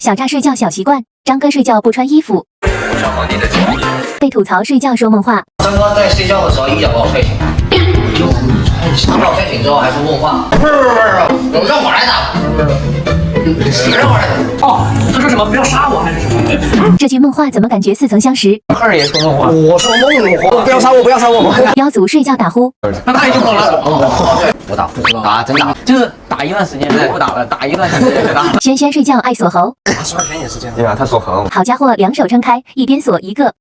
小炸睡觉小习惯，张哥睡觉不穿衣服，上皇帝的建议。被吐槽睡觉说梦话。张哥在睡觉的时候一脚把我踹醒，他把我踹醒之后还说梦话，不是，让我来打，让我来打。哦，他说什么不要杀我还是什么？这句梦话怎么感觉似曾相识？二爷说梦话，我说梦话，不要杀我，不要杀我。妖族睡觉打呼，那他也就懂了。我打，真打，就是打一段时间就不打了，打一段时间就打。轩轩睡觉爱锁喉，刷拳也是这样。对啊，他锁喉。好家伙，两手撑开，一边锁一个。